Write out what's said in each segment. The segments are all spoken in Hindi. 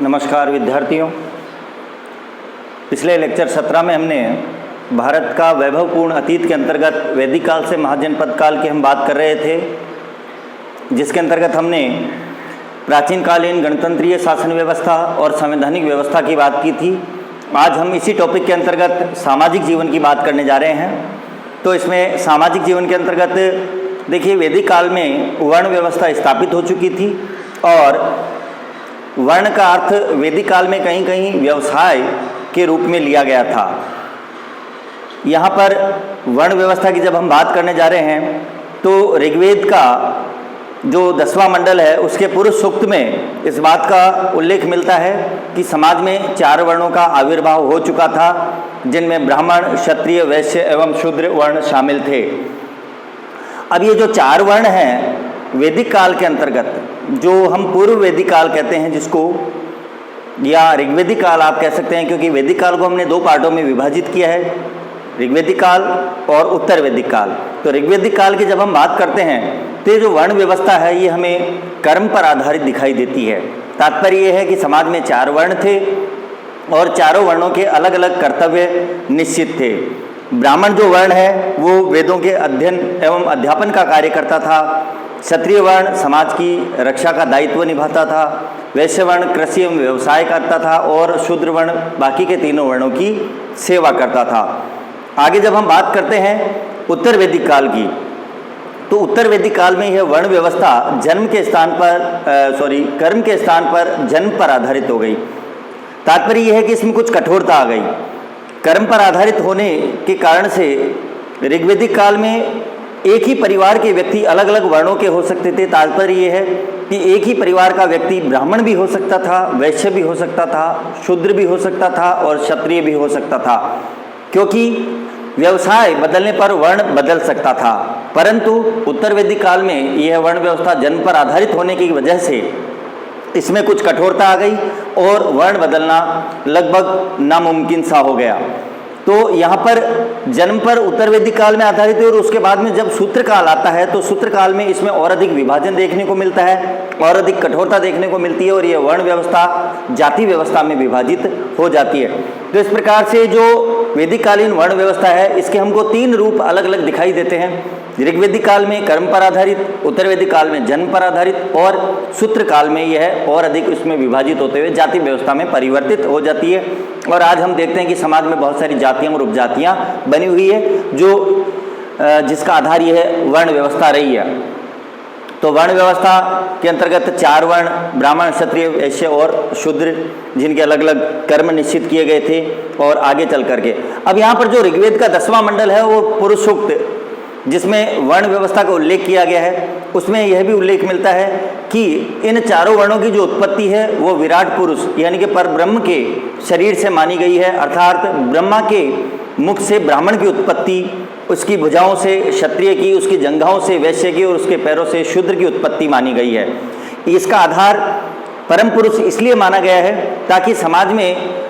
नमस्कार विद्यार्थियों। पिछले लेक्चर 17 में हमने भारत का वैभवपूर्ण अतीत के अंतर्गत वैदिक काल से महाजनपद काल की हम बात कर रहे थे, जिसके अंतर्गत हमने प्राचीन कालीन गणतंत्रीय शासन व्यवस्था और संवैधानिक व्यवस्था की बात की थी। आज हम इसी टॉपिक के अंतर्गत सामाजिक जीवन की बात करने जा रहे हैं। तो इसमें सामाजिक जीवन के अंतर्गत देखिए, वैदिक काल में वर्ण व्यवस्था स्थापित हो चुकी थी और वर्ण का अर्थ वैदिक काल में कहीं कहीं व्यवसाय के रूप में लिया गया था। यहाँ पर वर्ण व्यवस्था की जब हम बात करने जा रहे हैं तो ऋग्वेद का जो 10वां मंडल है उसके पुरुष सूक्त में इस बात का उल्लेख मिलता है कि समाज में 4 वर्णों का आविर्भाव हो चुका था, जिनमें ब्राह्मण, क्षत्रिय, वैश्य एवं शूद्र वर्ण शामिल थे। अब ये जो 4 वर्ण हैं वैदिक काल के अंतर्गत, जो हम पूर्व वैदिक काल कहते हैं जिसको, या ऋग्वेदिक काल आप कह सकते हैं, क्योंकि वैदिक काल को हमने 2 पार्टों में विभाजित किया है, ऋग्वेदिक काल और उत्तर वैदिक काल। तो ऋग्वेदिक काल की जब हम बात करते हैं तो ये जो वर्ण व्यवस्था है ये हमें कर्म पर आधारित दिखाई देती है। तात्पर्य ये है कि समाज में 4 वर्ण थे और चारों वर्णों के अलग अलग कर्तव्य निश्चित थे। ब्राह्मण जो वर्ण है वो वेदों के अध्ययन एवं अध्यापन का कार्य करता था। क्षत्रिय वर्ण समाज की रक्षा का दायित्व निभाता था। वैश्य वर्ण कृषि एवं व्यवसाय करता था और शूद्र वर्ण बाकी के तीनों वर्णों की सेवा करता था। आगे जब हम बात करते हैं उत्तर वैदिक काल की, तो उत्तर वैदिक काल में यह वर्ण व्यवस्था कर्म के स्थान पर जन्म पर आधारित हो गई। तात्पर्य यह है कि इसमें कुछ कठोरता आ गई। कर्म पर आधारित होने के कारण से ऋग्वेदिक काल में एक ही परिवार के व्यक्ति अलग अलग वर्णों के हो सकते थे। तात्पर्य यह है कि एक ही परिवार का व्यक्ति ब्राह्मण भी हो सकता था, वैश्य भी हो सकता था, शूद्र भी हो सकता था और क्षत्रिय भी हो सकता था, क्योंकि व्यवसाय बदलने पर वर्ण बदल सकता था। परंतु उत्तर वैदिक काल में यह वर्ण व्यवस्था जन्म पर आधारित होने की वजह से इसमें कुछ कठोरता आ गई और वर्ण बदलना लगभग नामुमकिन सा हो गया। तो यहाँ पर जन्म पर उत्तर वैदिक काल में आधारित है और उसके बाद में जब सूत्र काल आता है तो सूत्र काल में इसमें और अधिक विभाजन देखने को मिलता है और अधिक कठोरता देखने को मिलती है और ये वर्ण व्यवस्था जाति व्यवस्था में विभाजित हो जाती है। तो इस प्रकार से जो वैदिक कालीन वर्ण व्यवस्था है इसके हमको 3 रूप अलग अलग दिखाई देते हैं। ऋग्वेदिक काल में कर्म पर आधारित, उत्तर वैदिक काल में जन्म पर आधारित और सूत्र काल में यह और अधिक इसमें विभाजित होते हुए जाति व्यवस्था में परिवर्तित हो जाती है। और आज हम देखते हैं कि समाज में बहुत सारी जातियां और उपजातियां बनी हुई है जिसका आधार यह वर्ण व्यवस्था रही है। तो वर्ण व्यवस्था के अंतर्गत 4 वर्ण ब्राह्मण, क्षत्रिय, वैश्य और शूद्र, जिनके अलग अलग कर्म निश्चित किए गए थे। और आगे चल करके अब यहाँ पर जो ऋग्वेद का 10वां मंडल है वो पुरुष सूक्त, जिसमें वर्ण व्यवस्था का उल्लेख किया गया है, उसमें यह भी उल्लेख मिलता है कि इन 4 वर्णों की जो उत्पत्ति है वो विराट पुरुष यानी कि परब्रह्म के शरीर से मानी गई है। अर्थात ब्रह्मा के मुख से ब्राह्मण की उत्पत्ति, उसकी भुजाओं से क्षत्रिय की, उसकी जंघाओं से वैश्य की और उसके पैरों से शूद्र की उत्पत्ति मानी गई है। इसका आधार परम पुरुष इसलिए माना गया है ताकि समाज में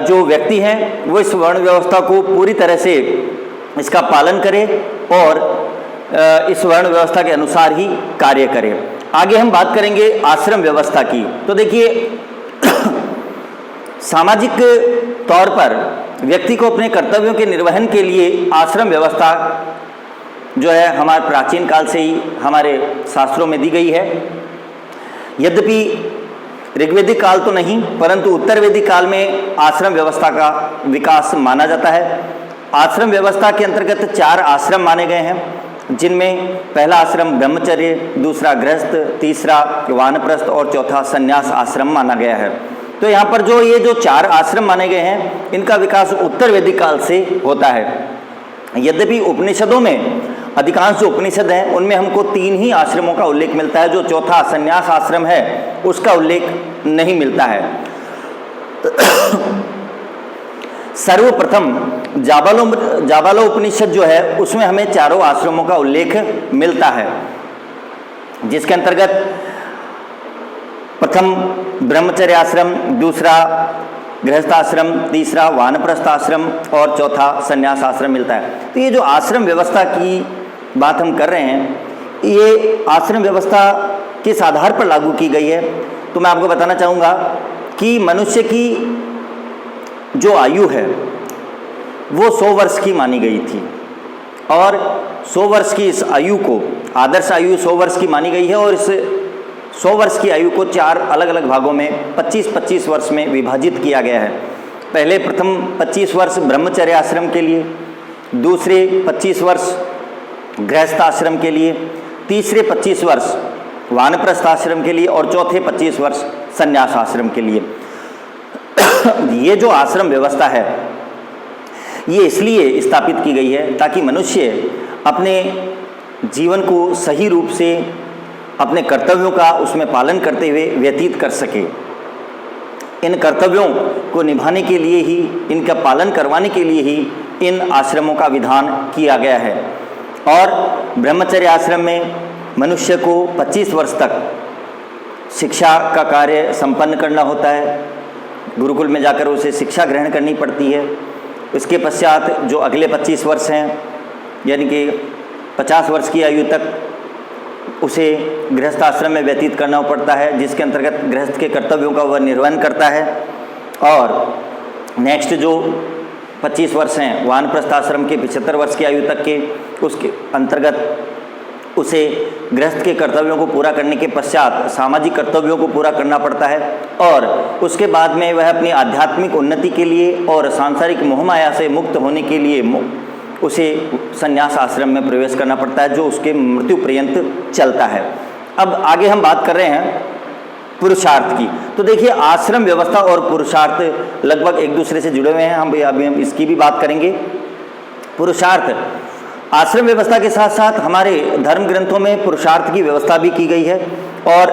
जो व्यक्ति हैं वो इस वर्ण व्यवस्था को पूरी तरह से इसका पालन करे और इस वर्ण व्यवस्था के अनुसार ही कार्य करे। आगे हम बात करेंगे आश्रम व्यवस्था की। तो देखिए सामाजिक तौर पर व्यक्ति को अपने कर्तव्यों के निर्वहन के लिए आश्रम व्यवस्था जो है हमारे प्राचीन काल से ही हमारे शास्त्रों में दी गई है। यद्यपि ऋग्वेदिक काल तो नहीं, परंतु उत्तर वैदिक काल में आश्रम व्यवस्था का विकास माना जाता है। आश्रम व्यवस्था के अंतर्गत 4 आश्रम माने गए हैं, जिनमें पहला आश्रम ब्रह्मचर्य, दूसरा गृहस्थ, तीसरा वानप्रस्थ और चौथा संन्यास आश्रम माना गया है। तो यहाँ पर जो ये 4 आश्रम माने गए हैं इनका विकास उत्तर वैदिक काल से होता है। यद्यपि उपनिषदों में अधिकांश जो उपनिषद हैं उनमें हमको 3 ही आश्रमों का उल्लेख मिलता है। जो चौथा संन्यास आश्रम है उसका उल्लेख नहीं मिलता है। सर्वप्रथम जाबालो उपनिषद जो है उसमें हमें 4 आश्रमों का उल्लेख मिलता है, जिसके अंतर्गत प्रथम ब्रह्मचर्य आश्रम, दूसरा गृहस्थ आश्रम, तीसरा वानप्रस्थ आश्रम और चौथा संन्यास आश्रम मिलता है। तो ये जो आश्रम व्यवस्था की बात हम कर रहे हैं, ये आश्रम व्यवस्था किस आधार पर लागू की गई है, तो मैं आपको बताना चाहूँगा कि मनुष्य की जो आयु है वो 100 वर्ष की मानी गई थी और 100 वर्ष की इस आयु को, आदर्श आयु 100 वर्ष की मानी गई है और इस 100 वर्ष की आयु को 4 अलग अलग भागों में 25-25 वर्ष में विभाजित किया गया है। पहले प्रथम 25 वर्ष ब्रह्मचर्य आश्रम के लिए, दूसरे 25 वर्ष गृहस्थ आश्रम के लिए, तीसरे 25 वर्ष वानप्रस्थ आश्रम के लिए और चौथे 25 वर्ष संन्यास आश्रम के लिए। ये जो आश्रम व्यवस्था है ये इसलिए स्थापित की गई है ताकि मनुष्य अपने जीवन को सही रूप से अपने कर्तव्यों का उसमें पालन करते हुए व्यतीत कर सके। इन कर्तव्यों को निभाने के लिए ही, इनका पालन करवाने के लिए ही इन आश्रमों का विधान किया गया है। और ब्रह्मचर्य आश्रम में मनुष्य को 25 वर्ष तक शिक्षा का कार्य संपन्न करना होता है, गुरुकुल में जाकर उसे शिक्षा ग्रहण करनी पड़ती है। इसके पश्चात जो अगले 25 वर्ष हैं, यानी कि 50 वर्ष की आयु तक उसे गृहस्थ आश्रम में व्यतीत करना पड़ता है, जिसके अंतर्गत गृहस्थ के कर्तव्यों का वह निर्वहन करता है। और नेक्स्ट जो 25 वर्ष हैं वानप्रस्थ आश्रम के 75 वर्ष की आयु तक के, उसके अंतर्गत उसे गृहस्थ के कर्तव्यों को पूरा करने के पश्चात सामाजिक कर्तव्यों को पूरा करना पड़ता है और उसके बाद में वह अपनी आध्यात्मिक उन्नति के लिए और सांसारिक मोहमाया से मुक्त होने के लिए उसे संन्यास आश्रम में प्रवेश करना पड़ता है, जो उसके मृत्यु पर्यंत चलता है। अब आगे हम बात कर रहे हैं पुरुषार्थ की। तो देखिए, आश्रम व्यवस्था और पुरुषार्थ लगभग एक दूसरे से जुड़े हुए हैं। अभी हम इसकी भी बात करेंगे। पुरुषार्थ, आश्रम व्यवस्था के साथ साथ हमारे धर्म ग्रंथों में पुरुषार्थ की व्यवस्था भी की गई है और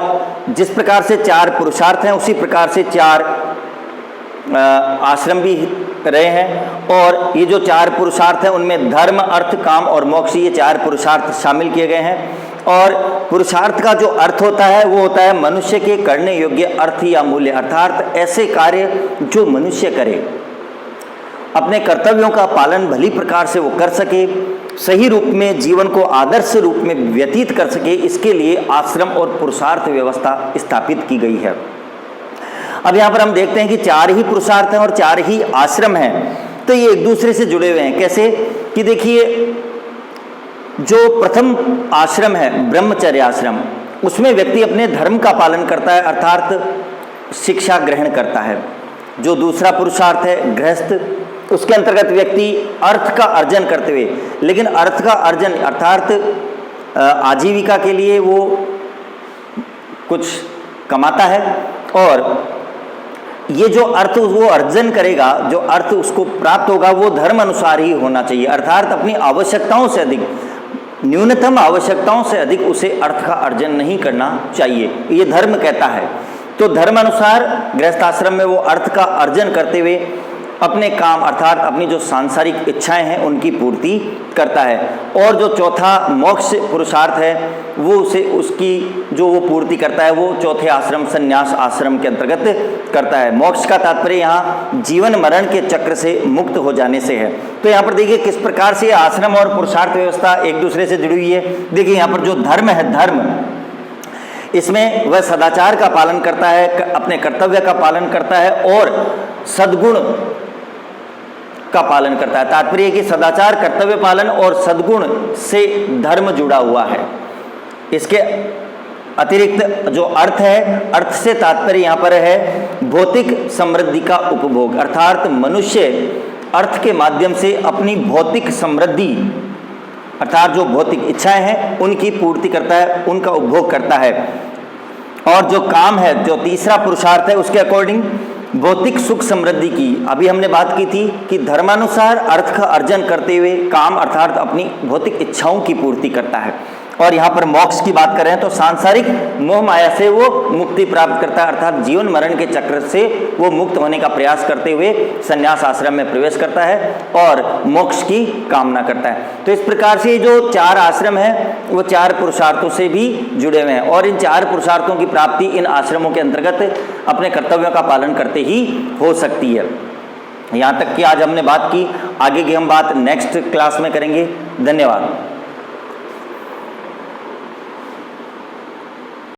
जिस प्रकार से 4 पुरुषार्थ हैं उसी प्रकार से 4 आश्रम भी रहे हैं। और ये जो 4 पुरुषार्थ हैं उनमें धर्म, अर्थ, काम और मोक्ष, ये 4 पुरुषार्थ शामिल किए गए हैं। और पुरुषार्थ का जो अर्थ होता है वो होता है मनुष्य के करने योग्य अर्थ या मूल्य, अर्थात ऐसे कार्य जो मनुष्य करे, अपने कर्तव्यों का पालन भली प्रकार से वो कर सके, सही रूप में जीवन को आदर्श रूप में व्यतीत कर सके, इसके लिए आश्रम और पुरुषार्थ व्यवस्था स्थापित की गई है। अब यहाँ पर हम देखते हैं कि 4 ही पुरुषार्थ हैं और 4 ही आश्रम हैं, तो ये एक दूसरे से जुड़े हुए हैं। कैसे कि देखिए, जो प्रथम आश्रम है ब्रह्मचर्य आश्रम, उसमें व्यक्ति अपने धर्म का पालन करता है, अर्थात शिक्षा ग्रहण करता है। जो दूसरा पुरुषार्थ है गृहस्थ, उसके अंतर्गत व्यक्ति अर्थ का अर्जन करते हुए, लेकिन अर्थ का अर्जन अर्थात आजीविका के लिए वो कुछ कमाता है और ये जो अर्थ वो अर्जन करेगा, जो अर्थ उसको प्राप्त होगा वो धर्म अनुसार ही होना चाहिए, अर्थात अपनी आवश्यकताओं से अधिक, न्यूनतम आवश्यकताओं से अधिक उसे अर्थ का अर्जन नहीं करना चाहिए, ये धर्म कहता है। तो धर्म अनुसार गृहस्थ आश्रम में वो अर्थ का अर्जन करते हुए अपने काम अर्थात अपनी जो सांसारिक इच्छाएं हैं उनकी पूर्ति करता है। और जो चौथा मोक्ष पुरुषार्थ है वो उसे उसकी जो वो पूर्ति करता है वो चौथे आश्रम संन्यास आश्रम के अंतर्गत करता है। मोक्ष का तात्पर्य यहाँ जीवन मरण के चक्र से मुक्त हो जाने से है। तो यहाँ पर देखिए किस प्रकार से आश्रम और पुरुषार्थ व्यवस्था एक दूसरे से जुड़ी हुई है। देखिए यहाँ पर जो धर्म है, धर्म इसमें वह सदाचार का पालन करता है, अपने कर्तव्य का पालन करता है और सद्गुण का पालन करता है। तात्पर्य कि सदाचार, कर्तव्य पालन और सद्गुण से धर्म जुड़ा हुआ है। इसके अतिरिक्त जो अर्थ है, अर्थ से तात्पर्य यहाँ पर है भौतिक समृद्धि का उपभोग, अर्थात मनुष्य अर्थ के माध्यम से अपनी भौतिक समृद्धि अर्थात जो भौतिक इच्छाएं हैं उनकी पूर्ति करता है, उनका उपभोग करता है। और जो काम है, जो तीसरा पुरुषार्थ है, उसके अकॉर्डिंग भौतिक सुख समृद्धि की अभी हमने बात की थी कि धर्मानुसार अर्थ का अर्जन करते हुए काम अर्थात अपनी भौतिक इच्छाओं की पूर्ति करता है। और यहाँ पर मोक्ष की बात करें तो सांसारिक मोह माया से वो मुक्ति प्राप्त करता है, अर्थात जीवन मरण के चक्र से वो मुक्त होने का प्रयास करते हुए संन्यास आश्रम में प्रवेश करता है और मोक्ष की कामना करता है। तो इस प्रकार से जो 4 आश्रम हैं वो 4 पुरुषार्थों से भी जुड़े हुए हैं और इन 4 पुरुषार्थों की प्राप्ति इन आश्रमों के अंतर्गत अपने कर्तव्यों का पालन करते ही हो सकती है। यहाँ तक कि आज हमने बात की, आगे की हम बात नेक्स्ट क्लास में करेंगे। धन्यवाद।